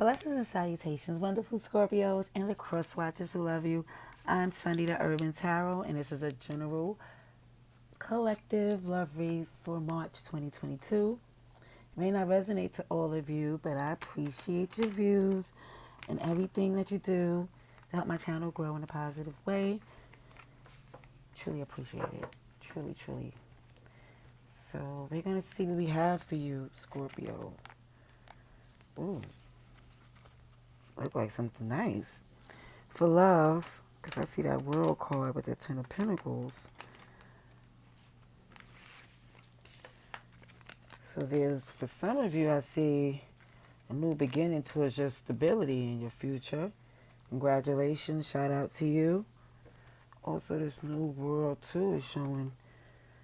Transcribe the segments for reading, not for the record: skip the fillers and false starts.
Blessings and salutations, wonderful Scorpios and the cross watchers who love you. I'm Sunny the Urban Tarot, and this is a general collective love read for March 2022. It may not resonate to all of you, but I appreciate your views and everything that you do to help my channel grow in a positive way. Truly appreciate it. Truly, truly. So we're going to see what we have for you, Scorpio. Ooh. Look like something nice. For love, because I see that World card with the Ten of Pentacles. So there's, for some of you, I see a new beginning towards your stability in your future. Congratulations, shout out to you. Also, this new world, too, is showing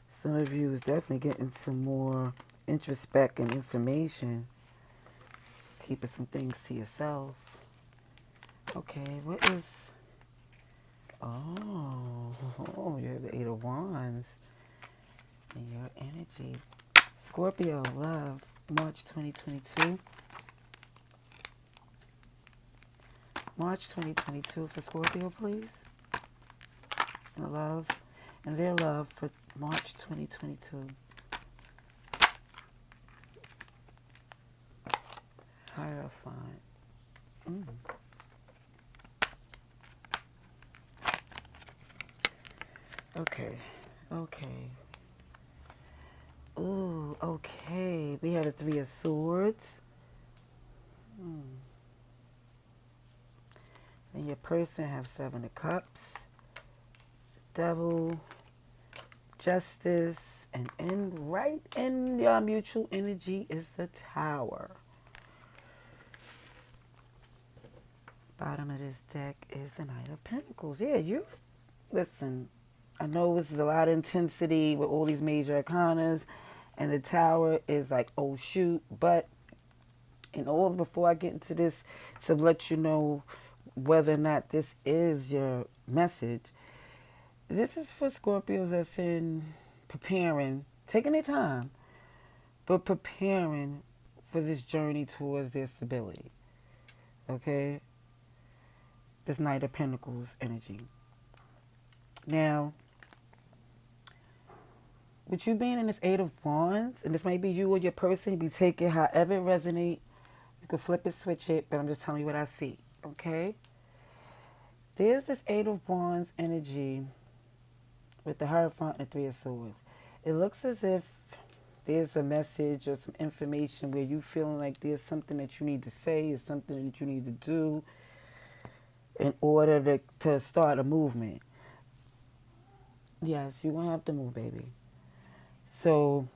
some of you is definitely getting some more introspect and information. Keeping some things to yourself. Okay, what is... Oh, you have the Eight of Wands in your energy. Scorpio, love, March 2022. March 2022 for Scorpio, please. And love, and their love for March 2022. Hierophant. Okay. Ooh, okay. We have the Three of Swords. And your person have Seven of Cups. Devil. Justice. And right in your mutual energy is the Tower. Bottom of this deck is the Knight of Pentacles. Yeah, listen, I know this is a lot of intensity with all these major arcanas, and the Tower is like, oh shoot, but in all, before I get into this, to let you know whether or not this is your message, this is for Scorpios that's in preparing, taking their time, but preparing for this journey towards their stability. Okay? This Knight of Pentacles energy. Now, with you being in this Eight of Wands, and this may be you or your person, you be taking however it resonate. You can flip it, switch it, but I'm just telling you what I see. Okay? There's this Eight of Wands energy with the Hierophant and the Three of Swords. It looks as if there's a message or some information where you feeling like there's something that you need to say, or something that you need to do in order to start a movement. Yes, you're going to have to move, baby. So,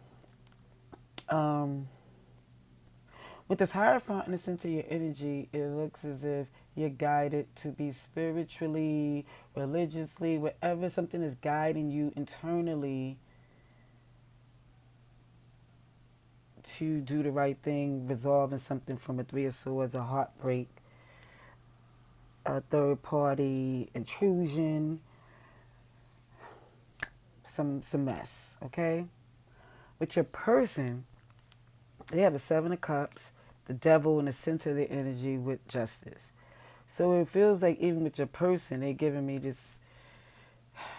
with this Hierophant in the center of your energy, it looks as if you're guided to be spiritually, religiously, whatever something is guiding you internally to do the right thing, resolving something from a Three of Swords, a heartbreak, a third party intrusion, some mess, okay? With your person, they have the Seven of Cups, the Devil in the center of their energy with Justice. So it feels like even with your person, they're giving me this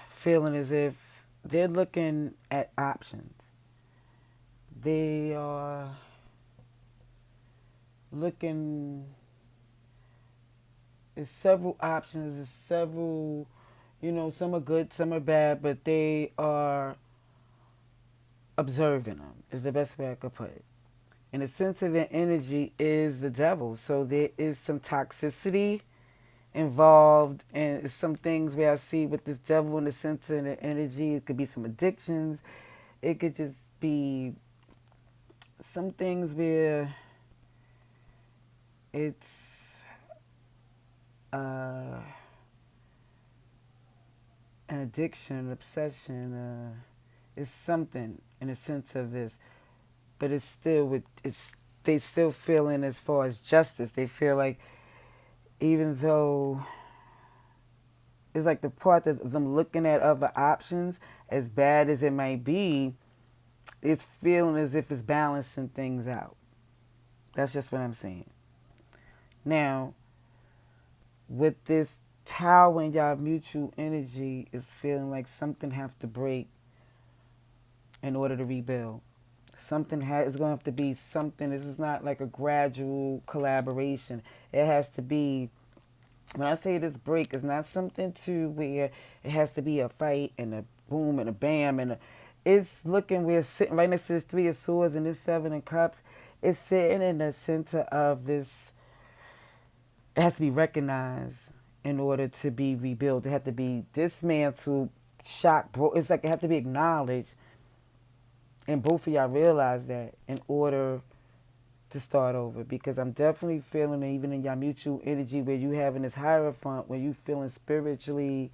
feeling as if they're looking at options. They are looking... There's several options. There's several, some are good, some are bad, but they are observing them, is the best way I could put it. And the sense of their energy is the Devil. So there is some toxicity involved, and some things where I see with this Devil in the center of the energy, it could be some addictions. It could just be some things where it's an addiction, an obsession, it's something in the sense of this, but it's still they still feeling as far as justice. They feel like even though it's like the part of them looking at other options, as bad as it might be, it's feeling as if it's balancing things out. That's just what I'm saying. Now, with this tower in y'all mutual energy is feeling like something have to break in order to rebuild. Something is going to have to be something. This is not like a gradual collaboration. It has to be, when I say this break, it's not something to where it has to be a fight and a boom and a bam it's looking, we're sitting right next to this Three of Swords and this Seven of Cups. It's sitting in the center of this. It has to be recognized in order to be rebuilt. It has to be dismantled, shocked, bro. It's like it has to be acknowledged. And both of y'all realize that in order to start over. Because I'm definitely feeling, even in your mutual energy, where you having this hierophant, where you feeling spiritually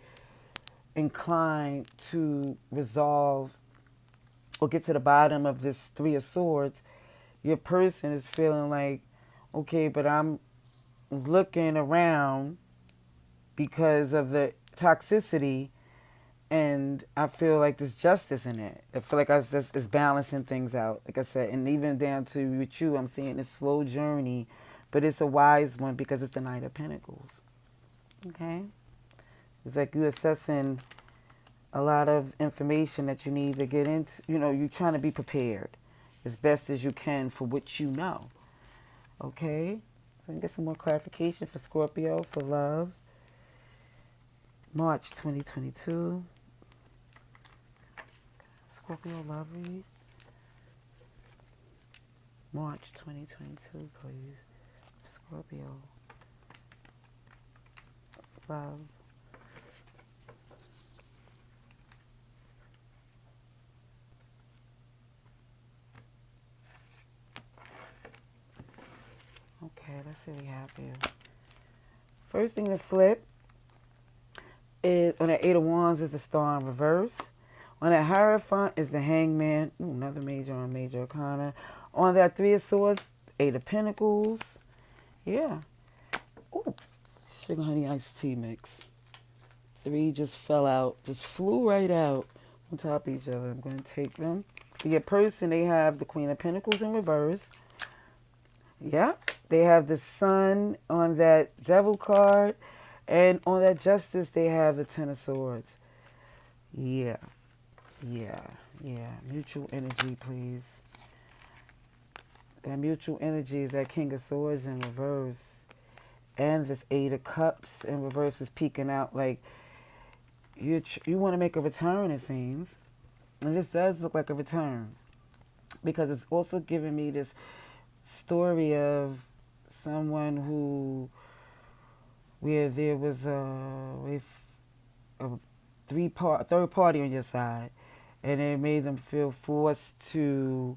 inclined to resolve or get to the bottom of this Three of Swords, your person is feeling like, okay, but I'm looking around because of the toxicity, and I feel like there's justice in it. I feel like it's balancing things out, like I said. And even down to with you, I'm seeing this slow journey, but it's a wise one because it's the Knight of Pentacles. Okay? It's like you're assessing a lot of information that you need to get into. You know, you're trying to be prepared as best as you can for what you know. Okay? So we can get some more clarification for Scorpio, for love. March 2022. Scorpio love read. March 2022, please. Scorpio love. Okay, let's see what we have here. First thing to flip is on the Eight of Wands is the Star in reverse. On that Hierophant is the Hangman. Ooh, another major on Major Arcana. On that Three of Swords, Eight of Pentacles. Yeah. Ooh, sugar honey iced tea mix. Three just fell out, just flew right out on top of each other. I'm going to take them. For your person, they have the Queen of Pentacles in reverse. Yeah. They have the Sun on that Devil card. And on that Justice, they have the Ten of Swords. Yeah. Yeah. Mutual energy, please. That mutual energy is that King of Swords in reverse. And this Eight of Cups in reverse is peeking out like you want to make a return, it seems. And this does look like a return. Because it's also giving me this story of someone who, where there was a third party on your side, and it made them feel forced to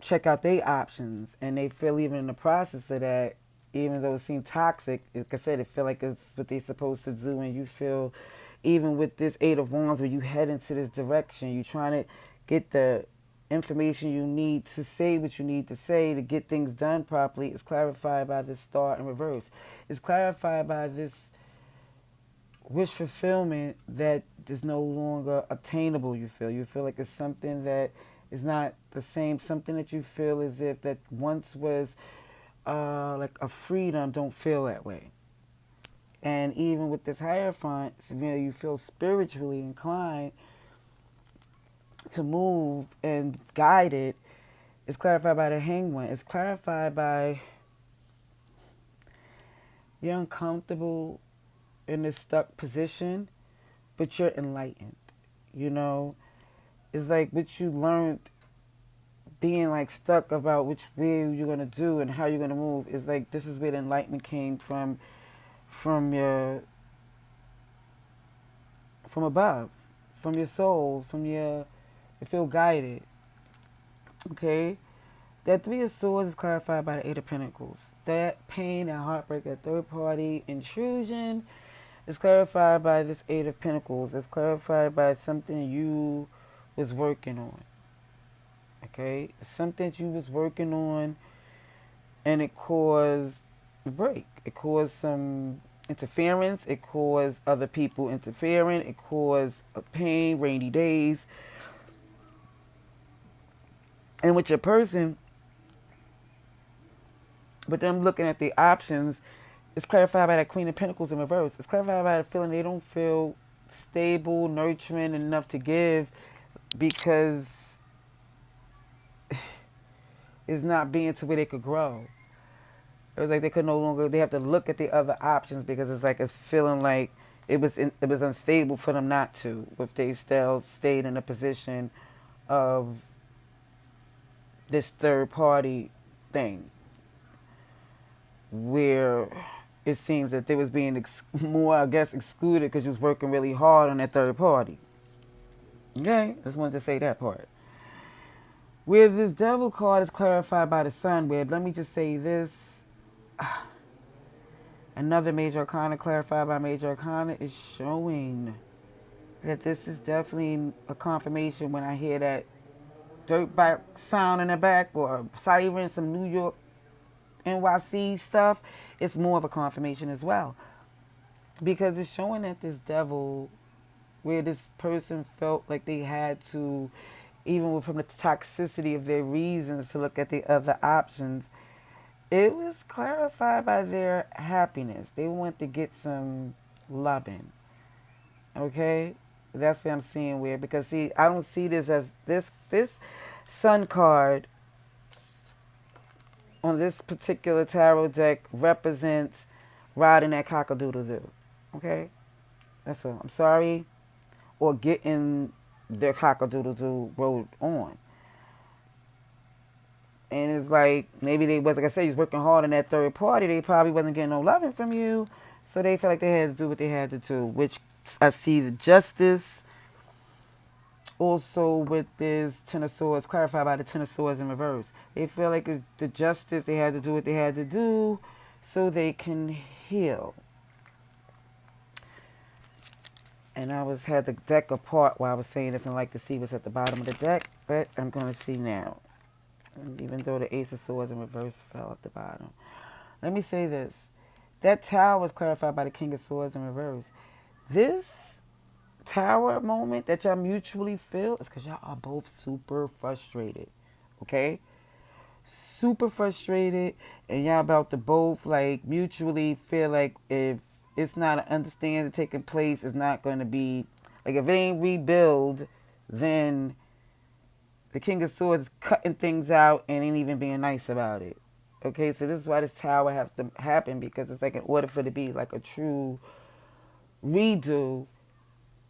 check out their options, and they feel even in the process of that, even though it seemed toxic, like I said, it feel like it's what they're supposed to do, and you feel, even with this Eight of Wands, where you head into this direction, you're trying to get the information you need to say what you need to say to get things done properly. It's clarified by this Star in reverse. It's clarified by this wish fulfillment that is no longer obtainable. You feel like it's something that is not the same, something that you feel as if that once was like a freedom, don't feel that way. And even with this Hierophant, you feel spiritually inclined to move and guided. It's clarified by the Hangman. It's clarified by you're uncomfortable in this stuck position, but you're enlightened. You know, it's like what you learned being like stuck about which way you're gonna do and how you're gonna move. Is like this is where the enlightenment came from above, from your soul, you feel guided. Okay? That Three of Swords is clarified by the Eight of Pentacles. That pain and heartbreak, that third party intrusion is clarified by this Eight of Pentacles. It's clarified by something you was working on. Okay? Something you was working on, and it caused a break. It caused some interference. It caused other people interfering. It caused a pain, rainy days. And with your person, But then looking at the options, it's clarified by that Queen of Pentacles in reverse. It's clarified by the feeling they don't feel stable, nurturing enough to give because it's not being to where they could grow. It was like they could no longer. They have to look at the other options because it's like it's feeling like it was unstable for them not to if they still stayed in a position of this third party thing where it seems that they was being more, I guess, excluded because you was working really hard on that third party. Okay, just wanted to say that part. Where this devil card is clarified by the sun, where let me just say this. Another major arcana clarified by major arcana is showing that this is definitely a confirmation when I hear that dirt bike sound in the back or siren, some New York NYC stuff. It's more of a confirmation as well. Because it's showing that this devil, where this person felt like they had to, even from the toxicity of their reasons to look at the other options, it was clarified by their happiness. They want to get some loving. Okay? That's what I'm seeing where, because see, I don't see this as this sun card on this particular tarot deck represents riding that cock-a-doodle-doo. Okay? That's all. I'm sorry. Or getting their cock-a-doodle-doo rode on. And it's like, maybe they was, like I said, you was working hard on that third party. They probably wasn't getting no loving from you. So they felt like they had to do what they had to do. Which I see the justice. Also with this Ten of Swords, clarified by the Ten of Swords in reverse. They feel like it's the justice, they had to do what they had to do so they can heal. And I had the deck apart while I was saying this and like to see what's at the bottom of the deck. But I'm going to see now. And even though the Ace of Swords in reverse fell at the bottom. Let me say this. That tower was clarified by the King of Swords in reverse. This tower moment that y'all mutually feel is because y'all are both super frustrated. Okay? Super frustrated. And y'all about to both like mutually feel like if it's not an understanding taking place, it's not going to be, like if it ain't rebuild, then the King of Swords is cutting things out and ain't even being nice about it. Okay, so this is why this tower has to happen, because it's like in order for it to be like a true redo,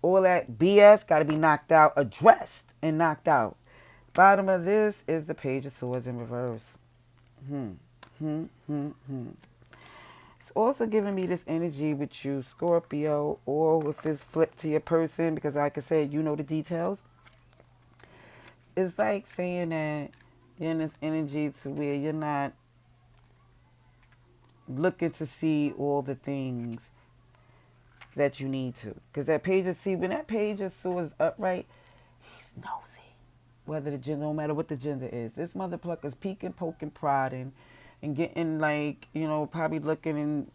all that BS got to be knocked out, addressed and knocked out. Bottom of this is the Page of Swords in reverse. It's also giving me this energy with you, Scorpio, or if it's flipped to your person, because like I said, you know the details. It's like saying that you're in this energy to where you're not looking to see all the things that you need to. Because that Page of, see, when that Page of Swords is upright, he's nosy. Whether the gender, no matter what the gender is. This mother plucker's peeking, poking, prodding, and getting like, you know, probably looking in,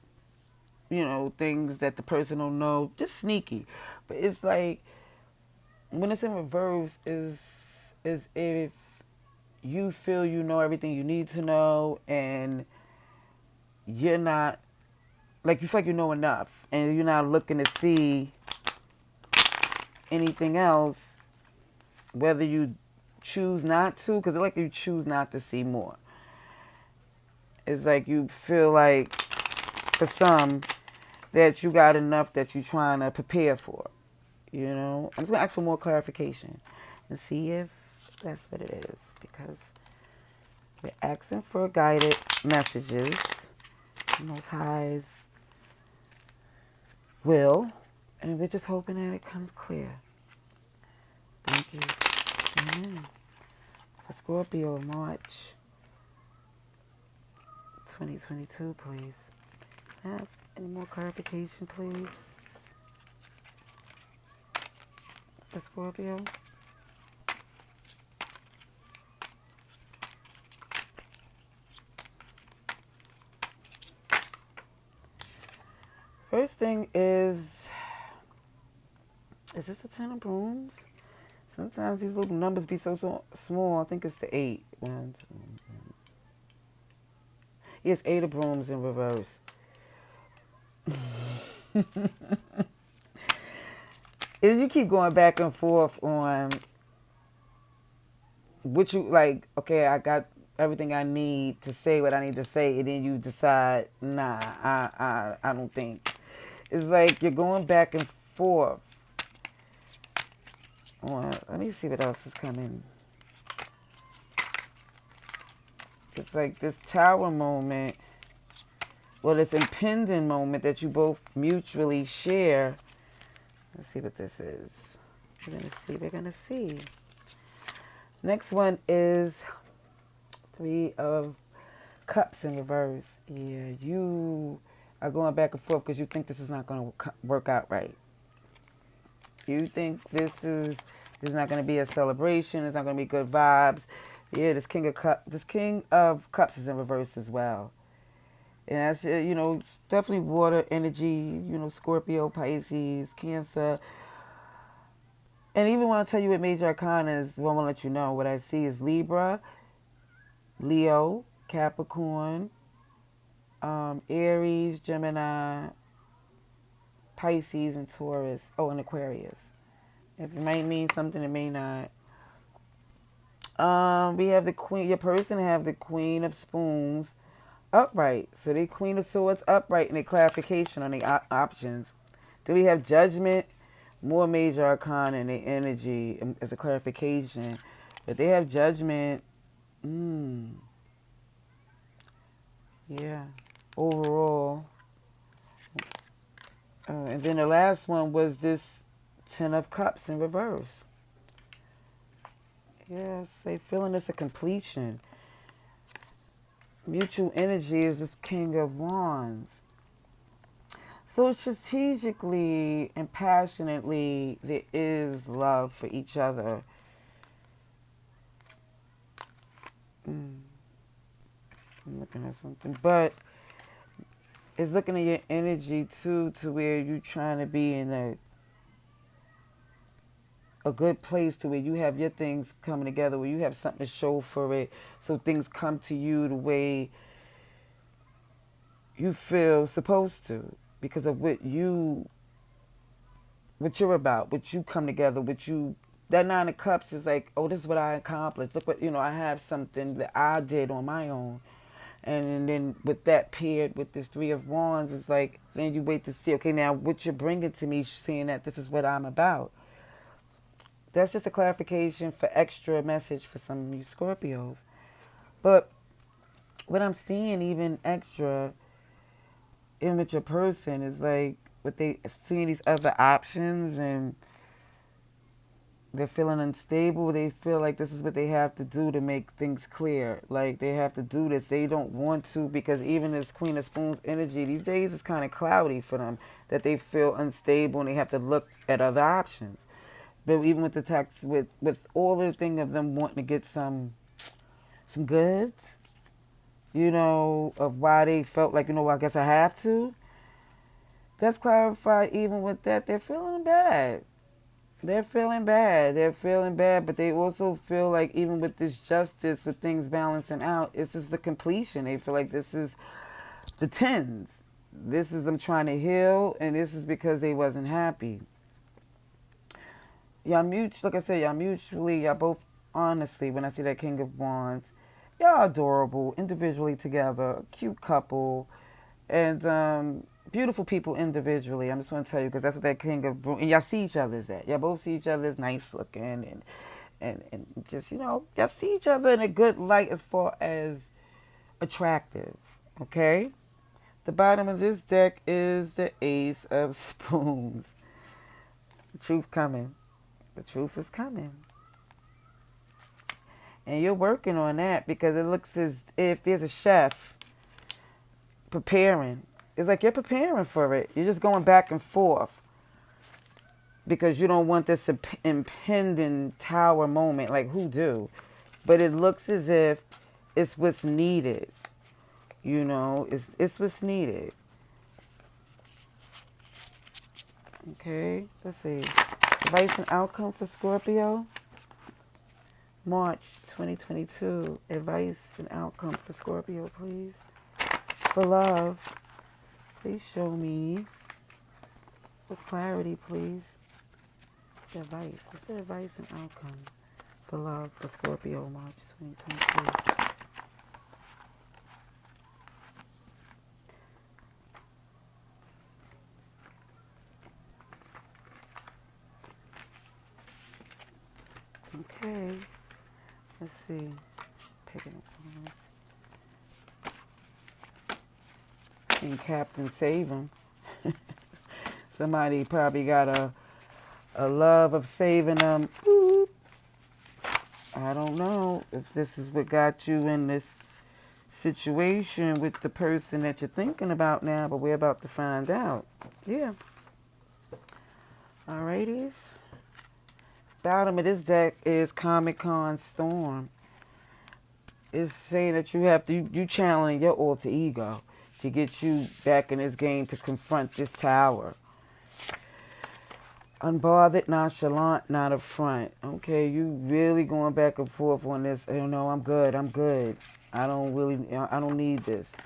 you know, things that the person don't know. Just sneaky. But it's like, when it's in reverse, is if you feel you know everything you need to know and you're not, like you feel like you know enough and you're not looking to see anything else, whether you choose not to, because it's like you choose not to see more. It's like you feel like, for some, that you got enough that you're trying to prepare for. You know? I'm just going to ask for more clarification and see if that's what it is, because we're asking for guided messages, Most High's will, and we're just hoping that it comes clear. Thank you. Amen. For Scorpio, March 2022, please. Have any more clarification, please? For Scorpio. First thing is this a 10 of brooms? Sometimes these little numbers be so small. I think it's the 8. 1, 2, 3. It's Eight of Brooms in reverse. Is you keep going back and forth on what you like, okay, I got everything I need to say what I need to say, and then you decide, nah, I don't think. It's like you're going back and forth on, let me see what else is coming. It's like this tower moment, well, this impending moment that you both mutually share. Let's see what this is. We're gonna see. Next one is Three of Cups in reverse. Yeah, you are going back and forth because you think this is not going to work out right. You think this is not going to be a celebration. It's not going to be good vibes. Yeah, this King of Cups is in reverse as well. And that's, definitely water energy, Scorpio, Pisces, Cancer. And even when I tell you what major arcana is, well, I want to let you know what I see is Libra, Leo, Capricorn, Aries, Gemini, Pisces, and Taurus. Oh, and Aquarius. If it might mean something, it may not. We have the Queen. Your person have the Queen of Spoons upright. So the Queen of Swords upright in the clarification on the options. Then we have Judgment, more major arcana in the energy as a clarification. But they have Judgment. Yeah. Overall. And then the last one was this Ten of Cups in reverse. Yes, they feeling this a completion. Mutual energy is this King of Wands. So strategically and passionately, there is love for each other. I'm looking at something, but it's looking at your energy too, to where you're trying to be in a good place to where you have your things coming together, where you have something to show for it, so things come to you the way you feel supposed to, because of what you're about, what you come together, that Nine of Cups is like, oh, this is what I accomplished. Look what, I have something that I did on my own. And then with that paired with this Three of Wands, it's like, then you wait to see, okay, now what you're bringing to me, seeing that this is what I'm about. That's just a clarification for extra message for some of you Scorpios. But what I'm seeing even extra in with your person is like, what they seeing these other options, and they're feeling unstable. They feel like this is what they have to do to make things clear. Like they have to do this. They don't want to, because even this Queen of Spoons energy these days is kind of cloudy for them, that they feel unstable and they have to look at other options. But even with the text, with all the thing of them wanting to get some goods, of why they felt like, I guess I have to. That's clarified even with that. They're feeling bad. They're feeling bad, but they also feel like even with this justice, with things balancing out, this is the completion. They feel like this is the tens. This is them trying to heal, and this is because they wasn't happy. Like I said, y'all both, honestly, when I see that King of Wands, y'all adorable, individually together, cute couple, and beautiful people individually. I'm just want to tell you, because that's what that King of Brooms, and y'all see each other as that. Y'all both see each other as nice looking, and just, y'all see each other in a good light as far as attractive, okay? The bottom of this deck is the Ace of Spoons. The truth coming. The truth is coming. And you're working on that, because it looks as if there's a chef preparing. It's like you're preparing for it. You're just going back and forth, because you don't want this impending tower moment. Like, who do? But it looks as if it's what's needed. It's what's needed. Okay, let's see. Advice and outcome for Scorpio. March 2022. Advice and outcome for Scorpio, please. for love. Please show me with clarity, please. The advice. What's the advice and outcome for love for Scorpio, March 2022? Okay. Let's see. Picking up on and Captain Save 'em. Somebody probably got a love of saving them. Boop. I don't know if this is what got you in this situation with the person that you're thinking about now, but we're about to find out. Yeah. Alrighties. Bottom of this deck is Comic Con Storm. It's saying that you channeling your alter ego to get you back in this game to confront this tower. Unbothered, nonchalant, not a front. Okay, you really going back and forth on this. You know, I'm good. I don't need this.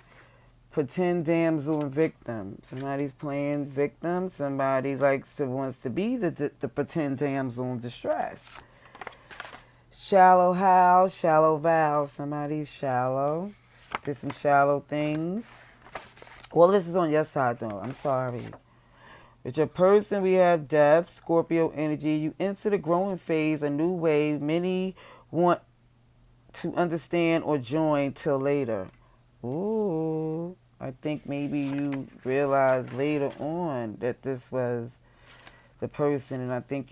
Pretend damsel and victim. Somebody's playing victim. Somebody wants to be the pretend damsel in distress. Shallow how, shallow vow. Somebody's shallow. Did some shallow things. Well, this is on your side, though. I'm sorry. With your person, we have death, Scorpio energy. You enter the growing phase, a new wave. Many want to understand or join till later. Ooh, I think maybe you realized later on that this was the person, and I think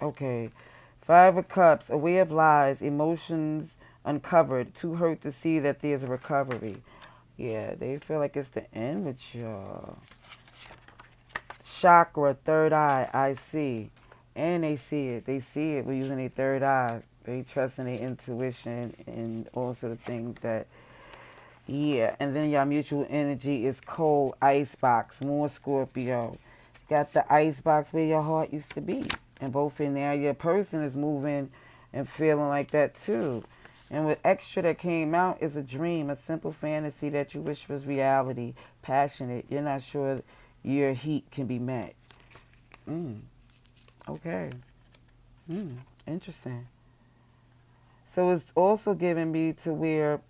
okay. Five of Cups, a way of lies, emotions uncovered, too hurt to see that there's a recovery. Yeah, they feel like it's the end with y'all. Chakra, third eye, I see. And they see it. They see it. We're using their third eye. They trust in their intuition and also the things that, yeah. And then y'all mutual energy is cold, ICEBOX, more Scorpio. Got the ICEBOX where your heart used to be. And both in there, your person is moving and feeling like that too. And with extra that came out is a dream, a simple fantasy that you wish was reality, passionate. You're not sure your heat can be met. Okay. Interesting. So it's also giving me to where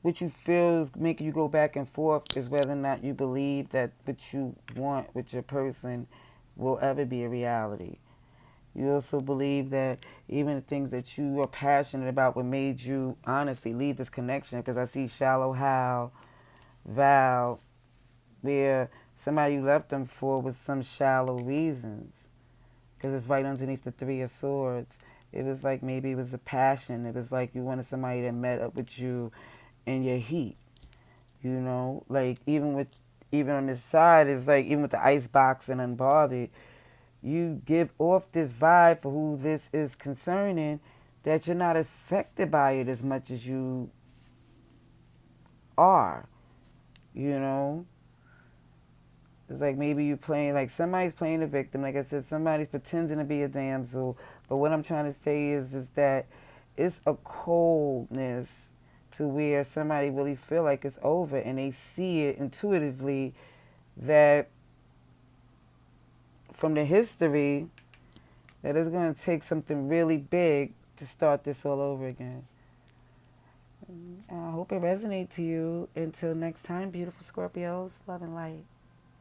what you feel is making you go back and forth is whether or not you believe that what you want with your person will ever be a reality. You also believe that even the things that you are passionate about what made you honestly leave this connection, because I see shallow how, vow, where somebody you left them for was some shallow reasons, because it's right underneath the Three of Swords. It was like maybe it was a passion. It was like you wanted somebody that met up with you in your heat. You know, like even on this side, it's like even with the ICEBOX and Unbothered, you give off this vibe for who this is concerning that you're not affected by it as much as you are. You know? It's like maybe you playing, like somebody's playing a victim. Like I said, somebody's pretending to be a damsel. But what I'm trying to say is that it's a coldness to where somebody really feel like it's over and they see it intuitively that from the history that it's going to take something really big to start this all over again. I hope it resonates to you. Until next time, beautiful Scorpios, love and light.